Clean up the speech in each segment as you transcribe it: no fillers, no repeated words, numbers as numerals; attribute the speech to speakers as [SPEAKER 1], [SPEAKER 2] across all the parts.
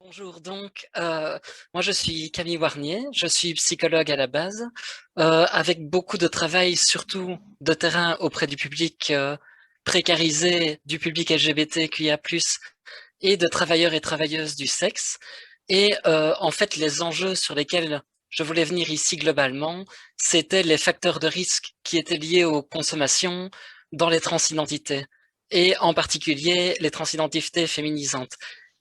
[SPEAKER 1] Bonjour, moi je suis Camille Warnier, je suis psychologue à la base, avec beaucoup de travail surtout de terrain auprès du public précarisé, du public LGBTQIA+, et de travailleurs et travailleuses du sexe. Et en fait, les enjeux sur lesquels je voulais venir ici globalement, c'était les facteurs de risque qui étaient liés aux consommations dans les transidentités, et en particulier les transidentités féminisantes.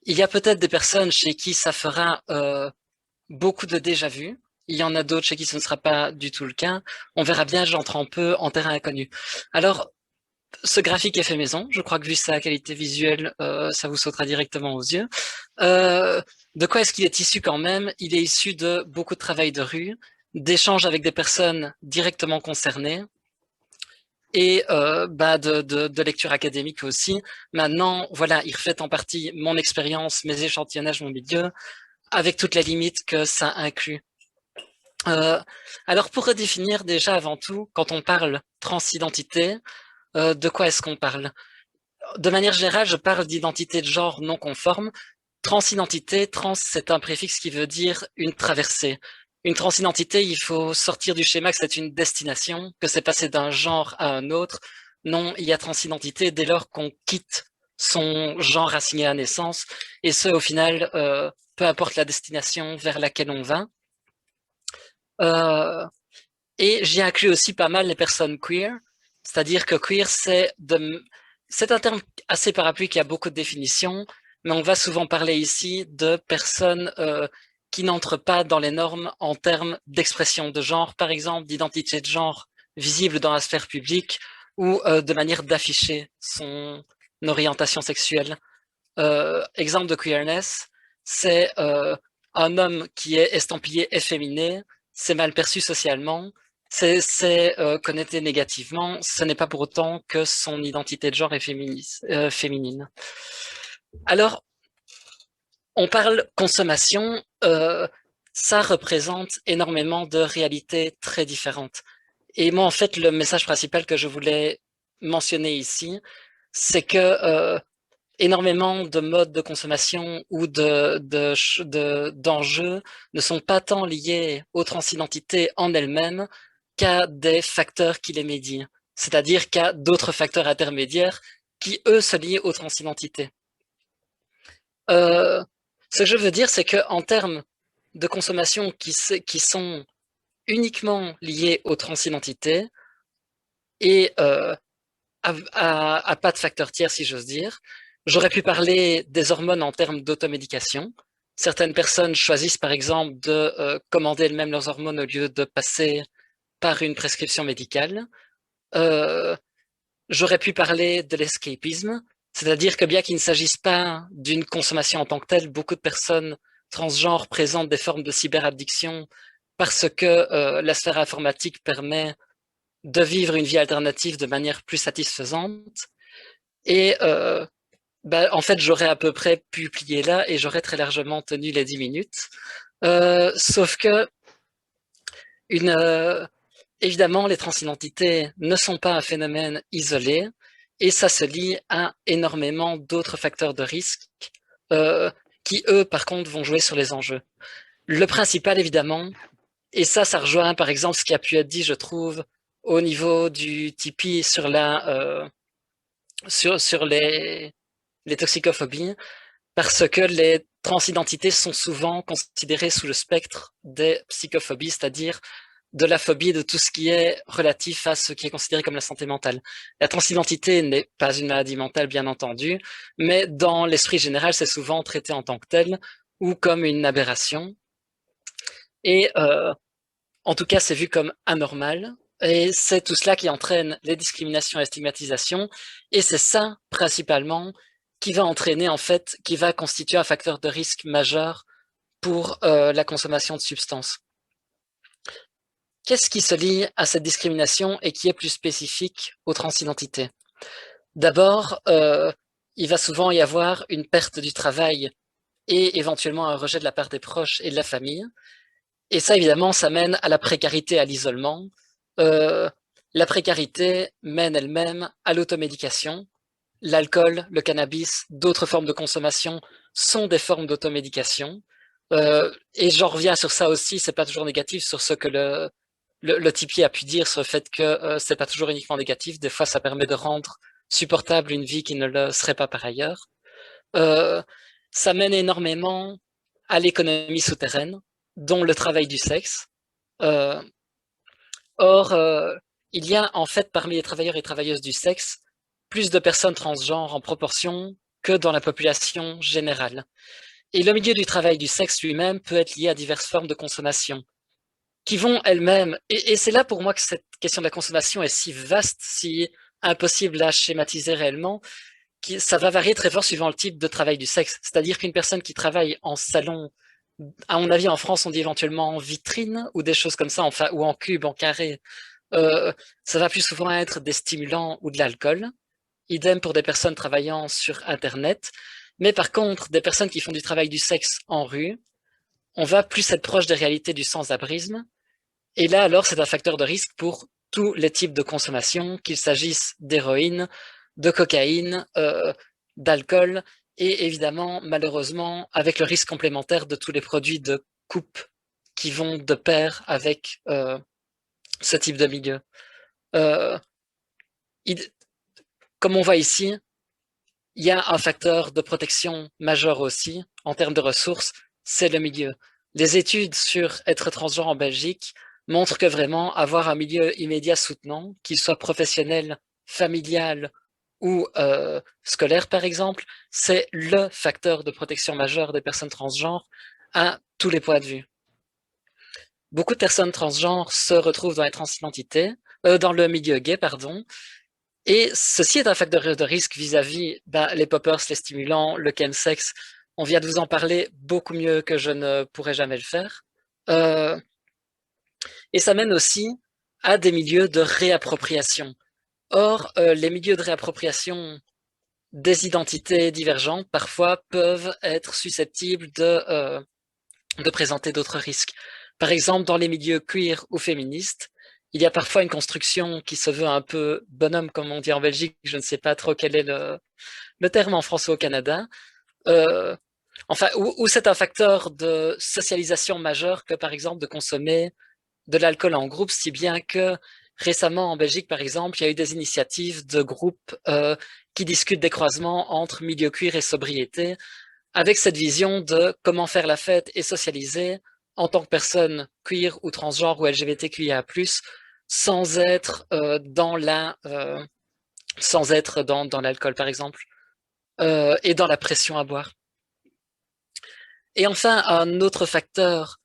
[SPEAKER 1] Il y a peut-être des personnes chez qui ça fera beaucoup de déjà-vu. Il y en a d'autres chez qui ce ne sera pas du tout le cas. On verra bien, j'entre un peu en terrain inconnu. Alors, ce graphique est fait maison. Je crois que vu sa qualité visuelle, ça vous sautera directement aux yeux. Euh, de quoi est-ce qu'il est issu quand même? Il est issu de beaucoup de travail de rue, d'échanges avec des personnes directement concernées et de lecture académique aussi. Maintenant, voilà, il reflète en partie mon expérience, mes échantillonnages, mon milieu, avec toutes les limites que ça inclut. Euh, alors pour redéfinir déjà avant tout, quand on parle transidentité, de quoi est-ce qu'on parle? De manière générale, je parle d'identité de genre non conforme. Transidentité, trans, c'est un préfixe qui veut dire une traversée. Une transidentité, il faut sortir du schéma que c'est une destination, que c'est passer d'un genre à un autre. Non, il y a transidentité dès lors qu'on quitte son genre assigné à naissance, et ce, au final, peu importe la destination vers laquelle on va. Euh, et j'y inclus aussi pas mal les personnes queer, c'est-à-dire que queer, c'est un terme assez parapluie qui a beaucoup de définitions, mais on va souvent parler ici de personnes qui n'entrent pas dans les normes en termes d'expression de genre, par exemple, d'identité de genre visible dans la sphère publique ou de manière d'afficher son orientation sexuelle. Exemple de queerness, c'est un homme qui est estampillé efféminé, c'est mal perçu socialement, c'est connoté négativement, ce n'est pas pour autant que son identité de genre est féminine. Alors, on parle consommation, ça représente énormément de réalités très différentes. Et moi, en fait, le message principal que je voulais mentionner ici, c'est que énormément de modes de consommation ou d'enjeux ne sont pas tant liés aux transidentités en elles-mêmes qu'à des facteurs qui les médient, c'est-à-dire qu'à d'autres facteurs intermédiaires qui, eux, se lient aux transidentités. Euh, Ce que je veux dire, c'est qu'en termes de consommation qui sont uniquement liés aux transidentités et à pas de facteur tiers, si j'ose dire. J'aurais pu parler des hormones en termes d'automédication. Certaines personnes choisissent par exemple de commander elles-mêmes leurs hormones au lieu de passer par une prescription médicale. Euh, J'aurais pu parler de l'escapisme, c'est-à-dire que bien qu'il ne s'agisse pas d'une consommation en tant que telle, beaucoup de personnes transgenres présentent des formes de cyberaddiction parce que la sphère informatique permet de vivre une vie alternative de manière plus satisfaisante. Et en fait, j'aurais à peu près pu plier là et j'aurais très largement tenu les 10 minutes. Sauf que, une, euh, évidemment, les transidentités ne sont pas un phénomène isolé et ça se lie à énormément d'autres facteurs de risque euh, qui, eux, par contre, vont jouer sur les enjeux. Le principal, évidemment, et ça rejoint par exemple ce qui a pu être dit, je trouve, au niveau du Tipeee sur sur les toxicophobies, parce que les transidentités sont souvent considérées sous le spectre des psychophobies, c'est-à-dire de la phobie de tout ce qui est relatif à ce qui est considéré comme la santé mentale. La transidentité n'est pas une maladie mentale, bien entendu, mais dans l'esprit général, c'est souvent traité en tant que tel ou comme une aberration. Et en tout cas, c'est vu comme anormal. Et c'est tout cela qui entraîne les discriminations et la stigmatisation. Et c'est ça, principalement, qui va entraîner, en fait, qui va constituer un facteur de risque majeur pour la consommation de substances. Qu'est-ce qui se lie à cette discrimination et qui est plus spécifique aux transidentités? D'abord, il va souvent y avoir une perte du travail et éventuellement un rejet de la part des proches et de la famille. Et ça, évidemment, ça mène à la précarité, à l'isolement. Euh, la précarité mène elle-même à l'automédication. L'alcool, le cannabis, d'autres formes de consommation sont des formes d'automédication. Et j'en reviens sur ça aussi, c'est pas toujours négatif sur ce que le Tipeee a pu dire sur le fait que c'est pas toujours uniquement négatif. Des fois, ça permet de rendre supportable une vie qui ne le serait pas par ailleurs. Euh, Ça mène énormément à l'économie souterraine, dont le travail du sexe. Euh, Or, il y a en fait parmi les travailleurs et travailleuses du sexe plus de personnes transgenres en proportion que dans la population générale. Et le milieu du travail du sexe lui-même peut être lié à diverses formes de consommation qui vont elles-mêmes, et c'est là pour moi que cette question de la consommation est si vaste, si impossible à schématiser réellement, ça va varier très fort suivant le type de travail du sexe. C'est-à-dire qu'une personne qui travaille en salon, à mon avis en France on dit éventuellement en vitrine ou des choses comme ça, enfin, ou en cube, en carré, euh, ça va plus souvent être des stimulants ou de l'alcool. Idem pour des personnes travaillant sur Internet. Mais par contre, des personnes qui font du travail du sexe en rue, on va plus être proche des réalités du sans-abrisme. Et là, alors, c'est un facteur de risque pour tous les types de consommation, qu'il s'agisse d'héroïne, de cocaïne, d'alcool, et évidemment, malheureusement, avec le risque complémentaire de tous les produits de coupe qui vont de pair avec ce type de milieu. Euh, Comme on voit ici, il y a un facteur de protection majeur aussi en termes de ressources, c'est le milieu. Les études sur être transgenre en Belgique montrent que vraiment avoir un milieu immédiat soutenant, qu'il soit professionnel, familial ou scolaire par exemple, c'est le facteur de protection majeur des personnes transgenres à tous les points de vue. Beaucoup de personnes transgenres se retrouvent dans les transidentités, dans le milieu gay, pardon, et ceci est un facteur de risque vis-à-vis les poppers, les stimulants, le chemsex. On vient de vous en parler beaucoup mieux que je ne pourrais jamais le faire. Euh, et ça mène aussi à des milieux de réappropriation. Or, les milieux de réappropriation des identités divergentes parfois peuvent être susceptibles de présenter d'autres risques. Par exemple, dans les milieux queer ou féministes, il y a parfois une construction qui se veut un peu bonhomme, comme on dit en Belgique. Je ne sais pas trop quel est le terme en France ou au Canada. Euh, enfin, où c'est un facteur de socialisation majeur que, par exemple, de consommer de l'alcool en groupe, si bien que récemment en Belgique, par exemple, il y a eu des initiatives de groupes qui discutent des croisements entre milieu queer et sobriété, avec cette vision de comment faire la fête et socialiser en tant que personne queer ou transgenre ou LGBTQIA+, sans être dans l'alcool par exemple, et dans la pression à boire. Et enfin, un autre facteur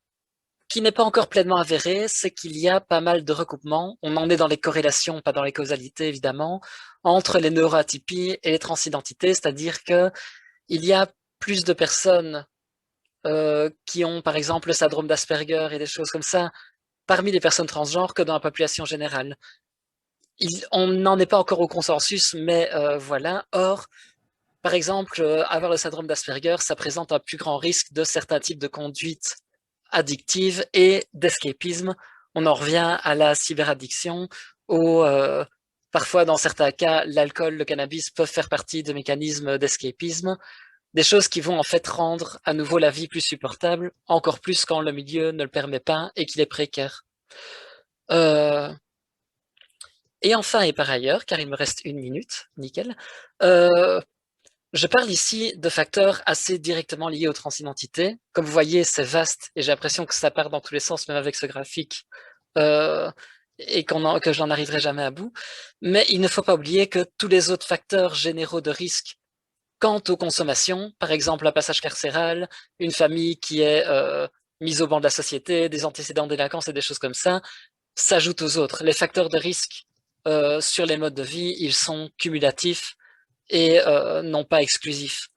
[SPEAKER 1] qui n'est pas encore pleinement avéré, c'est qu'il y a pas mal de recoupements, on en est dans les corrélations, pas dans les causalités évidemment, entre les neuroatypies et les transidentités, c'est-à-dire que il y a plus de personnes qui ont par exemple le syndrome d'Asperger et des choses comme ça parmi les personnes transgenres que dans la population générale. On n'en est pas encore au consensus, mais voilà. Or, par exemple, avoir le syndrome d'Asperger, ça présente un plus grand risque de certains types de conduites addictives et d'escapisme. On en revient à la cyberaddiction, où parfois, dans certains cas, l'alcool, le cannabis peuvent faire partie de mécanismes d'escapisme. Des choses qui vont en fait rendre à nouveau la vie plus supportable, encore plus quand le milieu ne le permet pas et qu'il est précaire. Euh, et enfin et par ailleurs, car il me reste une minute, nickel, euh, je parle ici de facteurs assez directement liés aux transidentités. Comme vous voyez, c'est vaste et j'ai l'impression que ça part dans tous les sens, même avec ce graphique, euh, et que j'en arriverai jamais à bout. Mais il ne faut pas oublier que tous les autres facteurs généraux de risque quant aux consommations, par exemple un passage carcéral, une famille qui est mise au banc de la société, des antécédents de délinquance et des choses comme ça, s'ajoutent aux autres. Les facteurs de risque sur les modes de vie, ils sont cumulatifs et non pas exclusifs.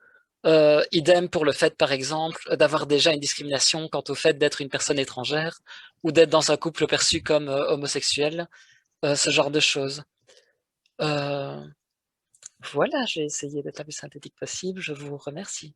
[SPEAKER 1] Idem pour le fait, par exemple, d'avoir déjà une discrimination quant au fait d'être une personne étrangère ou d'être dans un couple perçu comme homosexuel, ce genre de choses. Euh, voilà, j'ai essayé d'être la plus synthétique possible. Je vous remercie.